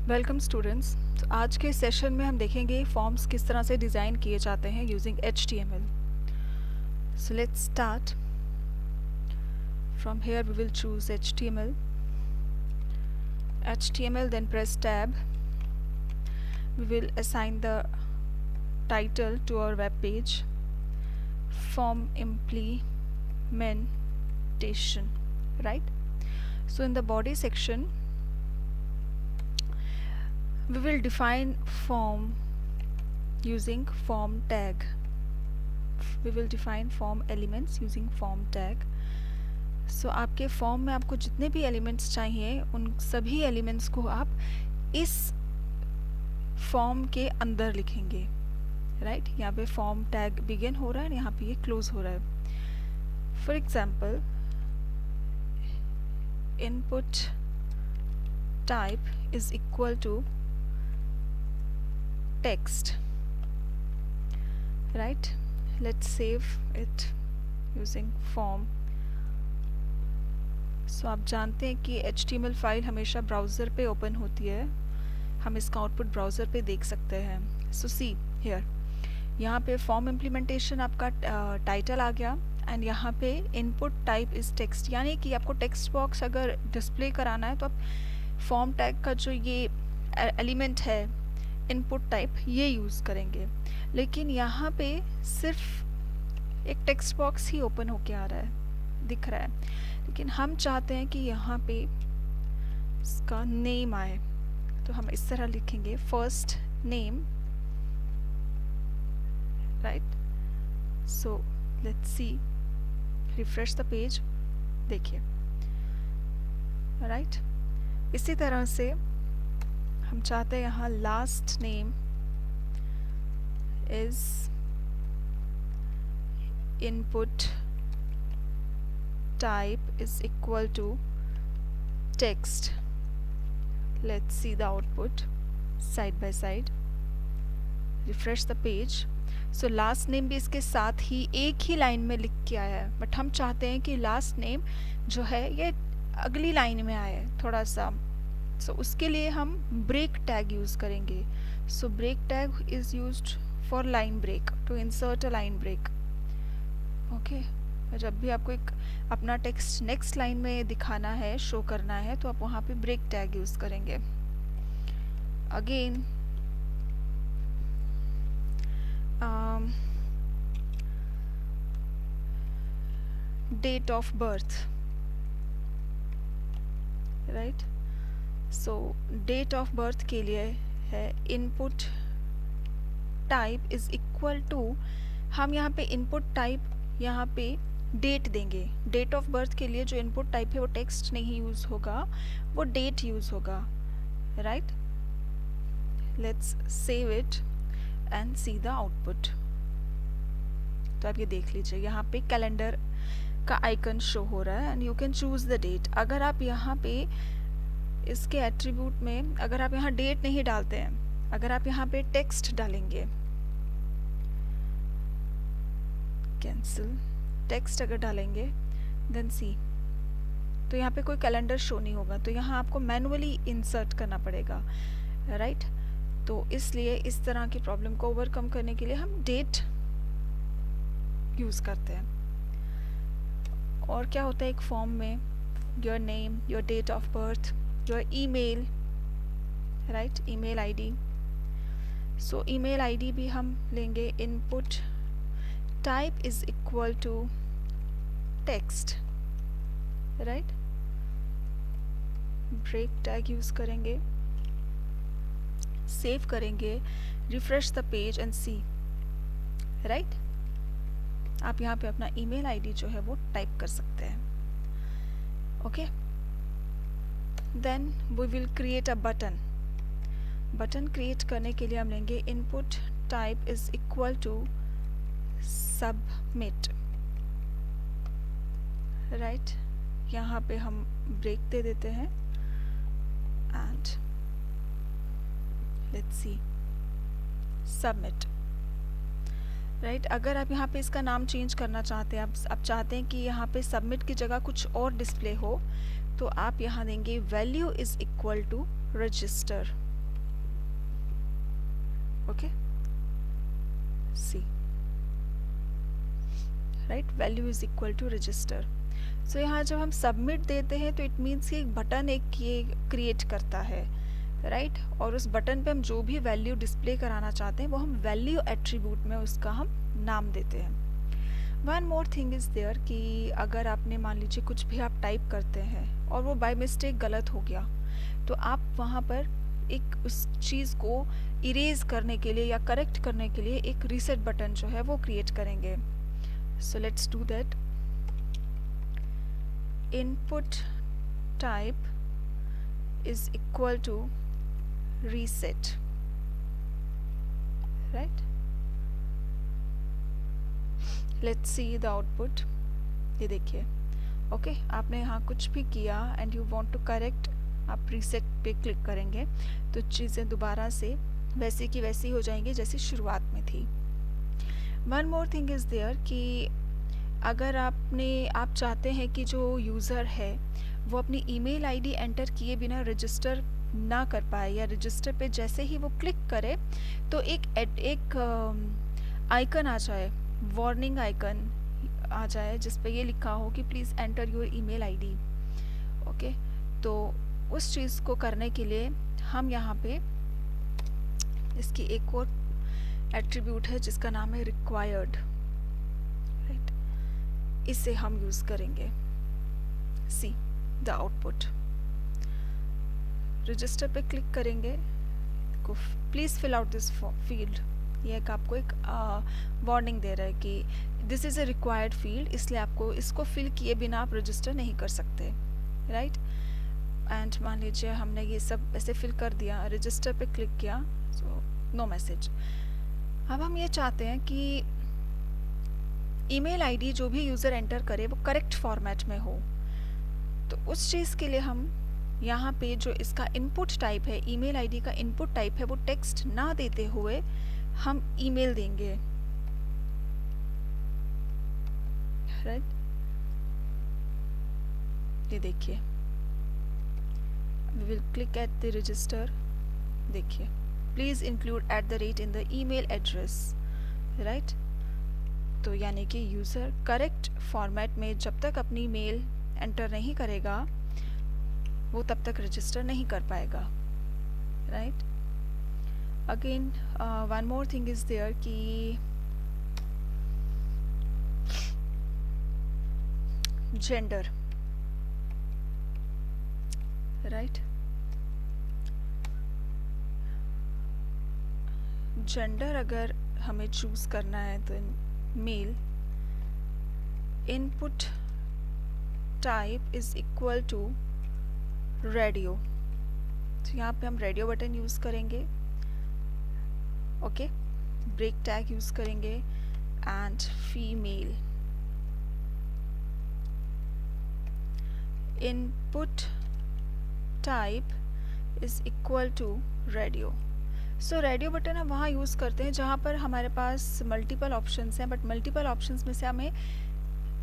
Welcome students. तो आज के सेशन में हम देखेंगे फॉर्म्स किस तरह से डिज़ाइन किए जाते हैं using HTML। So let's start from here. We will choose HTML, then press tab. We will assign the title to our web page, form implementation, right? So in the body section we will define form using form tag. We will define form elements using form tag. So आपके form में आपको जितने भी elements चाहिए उन सभी elements को आप इस फॉर्म के अंदर लिखेंगे, राइट? यहाँ पे फॉर्म टैग बिगिन हो रहा है, यहाँ पे ये क्लोज हो रहा है। For example, input type is equal to text, right? Let's save it using form. So आप जानते हैं कि HTML फाइल हमेशा ब्राउज़र पे ओपन होती है, हम इसका आउटपुट ब्राउज़र पे देख सकते हैं। सो सी हियर, यहाँ पे फॉर्म इम्प्लीमेंटेशन आपका टाइटल आ गया एंड यहाँ पे इनपुट टाइप इज़ टेक्स्ट, यानी कि आपको टेक्स्ट बॉक्स अगर डिस्प्ले कराना है तो आप फॉर्म टैग का जो ये एलिमेंट है इनपुट टाइप ये यूज़ करेंगे। लेकिन यहाँ पे सिर्फ एक टेक्स्ट बॉक्स ही ओपन होके आ रहा है, दिख रहा है, लेकिन हम चाहते हैं कि यहाँ पे इसका नेम आए, तो हम इस तरह लिखेंगे first name, right? So let's see, refresh the page, देखिए, राइट? इसी तरह से हम चाहते हैं यहाँ last name is input type is equal to text. Let's see the output side by side, refresh the page. So last name भी इसके साथ ही एक ही लाइन में लिख के आया है, बट हम चाहते हैं कि लास्ट नेम जो है ये अगली लाइन में आए थोड़ा सा। सो उसके लिए हम ब्रेक टैग यूज़ करेंगे। So break tag is used for line break, to insert a line break. Okay, जब भी आपको एक अपना टेक्स्ट नेक्स्ट लाइन में दिखाना है, शो करना है, तो आप वहाँ पे ब्रेक टैग यूज़ करेंगे। Again date of birth, right? So date of birth के लिए है input type is equal to, हम यहाँ पे इनपुट टाइप यहाँ पे डेट देंगे। डेट ऑफ बर्थ के लिए जो इनपुट टाइप है वो टेक्स्ट नहीं यूज़ होगा, वो डेट यूज़ होगा, right? Let's save it and C the output. तो आप ये देख लीजिए, यहाँ पे कैलेंडर का आइकन शो हो रहा है and you can choose the date. अगर आप यहाँ पे इसके एट्रीब्यूट में अगर आप यहाँ डेट नहीं डालते हैं, अगर आप यहाँ पे टेक्स्ट डालेंगे, कैंसिल टेक्स्ट अगर डालेंगे, देन सी, तो यहाँ पे कोई कैलेंडर शो नहीं होगा, तो यहाँ आपको मैनुअली इंसर्ट करना पड़ेगा, राइट? तो इसलिए इस तरह की प्रॉब्लम को ओवरकम करने के लिए हम डेट यूज़ करते हैं। और क्या होता है एक फॉर्म में, your name, your date of birth, your email, right? email ID. So email ID भी हम लेंगे input type is equal to text, right? break tag use करेंगे, सेव करेंगे, refresh the page and see, right? आप यहाँ पे अपना email ID जो है वो टाइप कर सकते हैं। Okay, then we will create a button. Button create करने के लिए हम लेंगे input type is equal to submit, right? यहाँ पे हम ब्रेक दे देते हैं and let's see submit, right? अगर आप यहाँ पे इसका नाम चेंज करना चाहते हैं, आप चाहते हैं कि यहाँ पे सबमिट की जगह कुछ और डिस्प्ले हो, तो आप यहाँ देंगे value is equal to register, okay, see right, value is equal to register. So यहाँ जब हम सबमिट देते हैं तो इट मीन्स कि एक बटन एक ये क्रिएट करता है, राइट और उस बटन पे हम जो भी वैल्यू डिस्प्ले कराना चाहते हैं वो हम वैल्यू एट्रीब्यूट में उसका हम नाम देते हैं। One more thing is there कि अगर आपने मान लीजिए कुछ भी आप टाइप करते हैं और वो बाय मिस्टेक गलत हो गया, तो आप वहाँ पर एक उस चीज़ को इरेज करने के लिए या करेक्ट करने के लिए एक रीसेट बटन जो है वो क्रिएट करेंगे। So let's do that. Input type is equal to reset, right? Let's see the output. ये देखिए, ओके आपने यहाँ कुछ भी किया and you want to correct, आप रीसेट पे क्लिक करेंगे तो चीज़ें दोबारा से वैसे की वैसी हो जाएंगी जैसी शुरुआत में थी। One more thing is there कि अगर आप चाहते हैं कि जो यूज़र है वो अपनी ईमेल आईडी एंटर किए बिना रजिस्टर ना कर पाए या रजिस्टर पे जैसे ही वो क्लिक करे तो एक आइकन आ जाए, वार्निंग आइकन आ जाए जिस पे ये लिखा हो कि please enter your email ID. Okay, तो उस चीज़ को करने के लिए हम यहाँ पे इसकी एक और एट्रीब्यूट है जिसका नाम है रिक्वायर्ड, राइट, इसे हम यूज़ करेंगे। सी द आउटपुट, रजिस्टर पे क्लिक करेंगे, please fill out this field, ये एक आपको एक वार्निंग दे रहा है कि this is a required field, इसलिए आपको इसको फिल किए बिना आप रजिस्टर नहीं कर सकते, राइट। एंड मान लीजिए हमने ये सब ऐसे फिल कर दिया, रजिस्टर पे क्लिक किया, सो नो मैसेज। अब हम ये चाहते हैं कि ईमेल आईडी जो भी यूज़र एंटर करे वो करेक्ट फॉर्मेट में हो, तो उस चीज़ के लिए हम यहाँ पे जो इसका इनपुट टाइप है, ईमेल आईडी का इनपुट टाइप है, वो टेक्स्ट ना देते हुए हम ईमेल देंगे, राइट। ये देखिए, we will click at the register, देखिए please include @ in the email address, right. तो यानी कि यूज़र करेक्ट फॉर्मेट में जब तक अपनी मेल एंटर नहीं करेगा वो तब तक रजिस्टर नहीं कर पाएगा, right. Again one more thing is there कि जेंडर, राइट, जेंडर अगर हमें चूज़ करना है तो male, input type is equal to radio, तो यहाँ पे हम रेडियो बटन यूज़ करेंगे, ओके, ब्रेक टैग यूज़ करेंगे and female, input type is equal to radio. So radio button हम वहाँ यूज़ करते हैं जहाँ पर हमारे पास मल्टीपल ऑप्शंस हैं, बट मल्टीपल ऑप्शंस में से हमें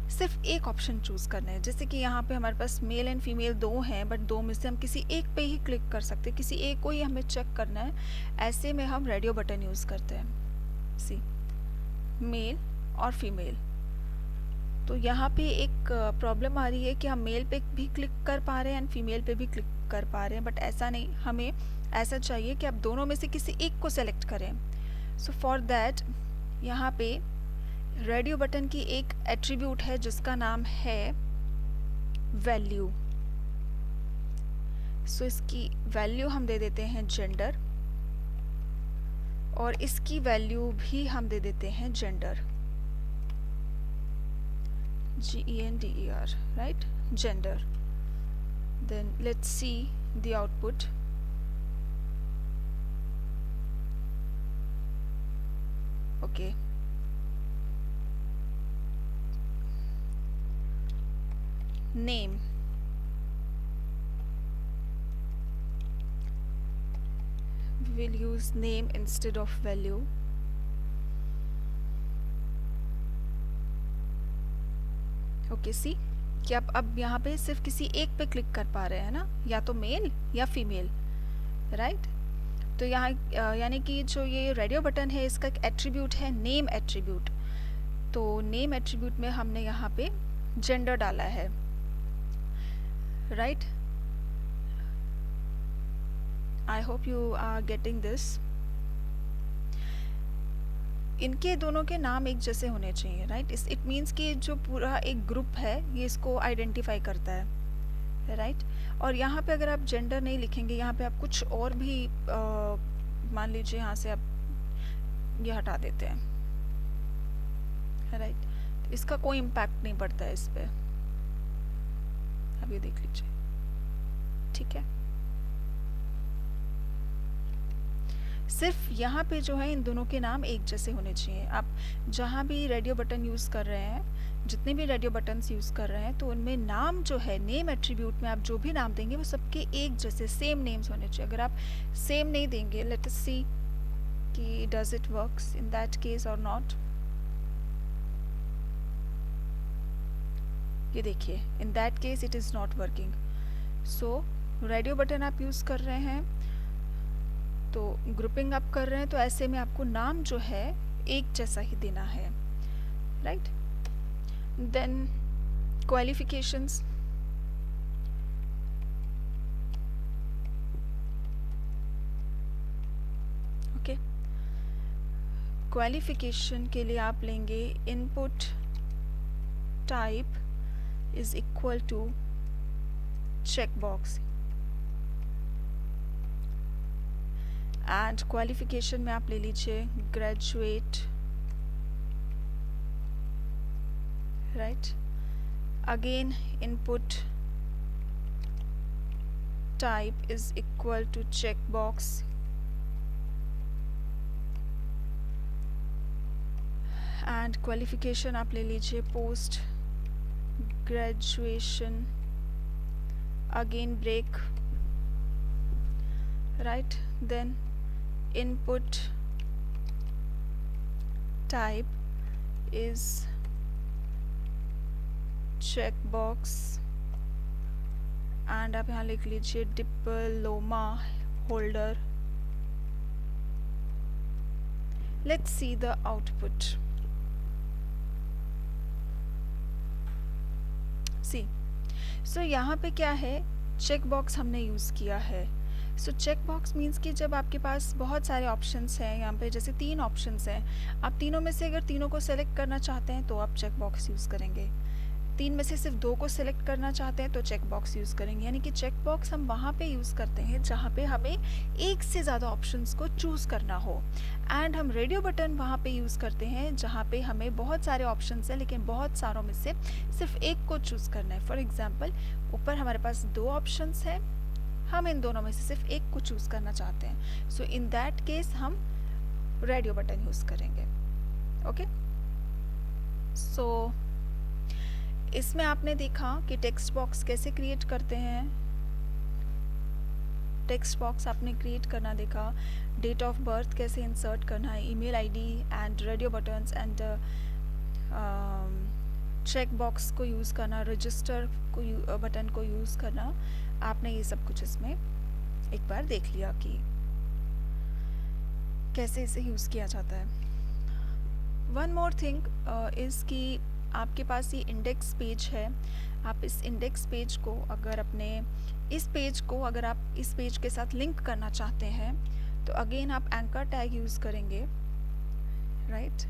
सिर्फ एक ऑप्शन चूज़ करना है। जैसे कि यहाँ पे हमारे पास मेल एंड फीमेल दो हैं, बट दो में से हम किसी एक पे ही क्लिक कर सकते हैं, किसी एक को ही हमें चेक करना है, ऐसे में हम रेडियो बटन यूज़ करते हैं। सी, मेल और फीमेल। तो यहाँ पे एक प्रॉब्लम आ रही है कि हम मेल पे भी क्लिक कर पा रहे हैं एंड फीमेल पे भी क्लिक कर पा रहे हैं, बट ऐसा नहीं, हमें ऐसा चाहिए कि आप दोनों में से किसी एक को सेलेक्ट करें। सो फॉर दैट यहाँ पे रेडियो बटन की एक एट्रीब्यूट है जिसका नाम है वैल्यू। सो इसकी वैल्यू हम दे देते हैं जेंडर, और इसकी वैल्यू भी हम दे देते हैं gender, GENDER, right, gender. Then let's see the output. Okay, name, we will use name instead of value. Okay, see कि आप अब यहाँ पे सिर्फ किसी एक पे क्लिक कर पा रहे हैं ना, या तो मेल या फीमेल, राइट। तो यहाँ यानी कि जो ये रेडियो बटन है इसका एक एट्रीब्यूट है नेम एट्रीब्यूट। तो नेम एट्रीब्यूट में हमने यहाँ पे जेंडर डाला है, right. I hope you are getting this. इनके दोनों के नाम एक जैसे होने चाहिए, राइट। इट मीन्स कि जो पूरा एक ग्रुप है ये इसको आइडेंटिफाई करता है, राइट। और यहाँ पे अगर आप जेंडर नहीं लिखेंगे, यहाँ पे आप कुछ और भी मान लीजिए यहाँ से आप ये हटा देते हैं, राइट, तो इसका कोई इम्पैक्ट नहीं पड़ता है इस पे। अब ये देख लीजिए, ठीक है। सिर्फ यहाँ पे जो है इन दोनों के नाम एक जैसे होने चाहिए। आप जहाँ भी रेडियो बटन यूज़ कर रहे हैं, जितने भी रेडियो बटन्स यूज़ कर रहे हैं, तो उनमें नाम जो है नेम एट्रीब्यूट में आप जो भी नाम देंगे वो सबके एक जैसे सेम नेम्स होने चाहिए। अगर आप सेम नहीं देंगे, लेट अस सी कि does it works in that case और नॉट। ये देखिए, in that case it is not working. So radio button आप यूज़ कर रहे हैं, तो ग्रुपिंग आप कर रहे हैं, तो ऐसे में आपको नाम जो है एक जैसा ही देना है, right. Then qualifications, okay. Qualification के लिए आप लेंगे input type is equal to check box, and qualification में आप ले लीजिए graduate, right. Again input type is equal to check box, and qualification आप ले लीजिए post graduation, again break, right. Then input type is checkbox, and आप यहाँ लिख लीजिए diploma holder. let's see the output। see, so यहाँ पे क्या है, चेक बॉक्स हमने यूज़ किया है। सो चेक बॉक्स मीन्स कि जब आपके पास बहुत सारे ऑप्शंस हैं, यहाँ पे जैसे 3 ऑप्शंस हैं, आप तीनों में से अगर तीनों को सेलेक्ट करना चाहते हैं तो आप चेक बॉक्स यूज़ करेंगे। 3 में से सिर्फ 2 को सेलेक्ट करना चाहते हैं तो चेक बॉक्स यूज़ करेंगे। यानी कि चेक बॉक्स हम वहाँ पे यूज़ करते हैं जहाँ पे हमें एक से ज़्यादा ऑप्शंस को चूज़ करना हो, एंड हम रेडियो बटन वहाँ पे यूज़ करते हैं जहाँ पे हमें बहुत सारे ऑप्शंस हैं लेकिन बहुत सारों में से सिर्फ एक को चूज़ करना है। फॉर एग्ज़ाम्पल, ऊपर हमारे पास 2 ऑप्शंस हैं, हम इन दोनों में से सिर्फ एक को चूज़ करना चाहते हैं। सो इन दैट केस हम रेडियो बटन यूज़ करेंगे, ओके। सो इसमें आपने देखा कि टेक्स्ट बॉक्स कैसे क्रिएट करते हैं। टेक्स्ट बॉक्स आपने क्रिएट करना देखा, डेट ऑफ बर्थ कैसे इंसर्ट करना है, email ID and radio buttons and check box को यूज़ करना, रजिस्टर को बटन को यूज़ करना। आपने ये सब कुछ इसमें एक बार देख लिया कि कैसे इसे यूज़ किया जाता है। वन मोर थिंग इज़ कि आपके पास ये इंडेक्स पेज है। आप इस इंडेक्स पेज को अगर इस पेज के साथ लिंक करना चाहते हैं तो अगेन आप एंकर टैग यूज़ करेंगे, right.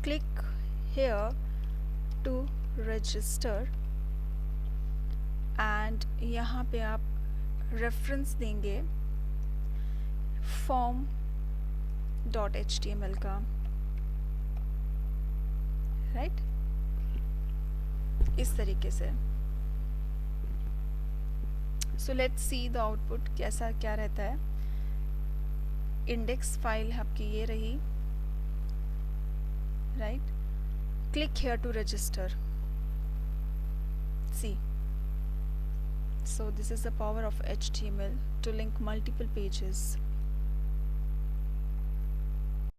Click here to register, and यहाँ पे आप रेफरेंस देंगे form.html का, राइट, इस तरीके से। So let's see the output कैसा क्या रहता है। इंडेक्स फाइल आपकी ये रही, right. Click here to register, see. So this is the power of HTML to link multiple pages.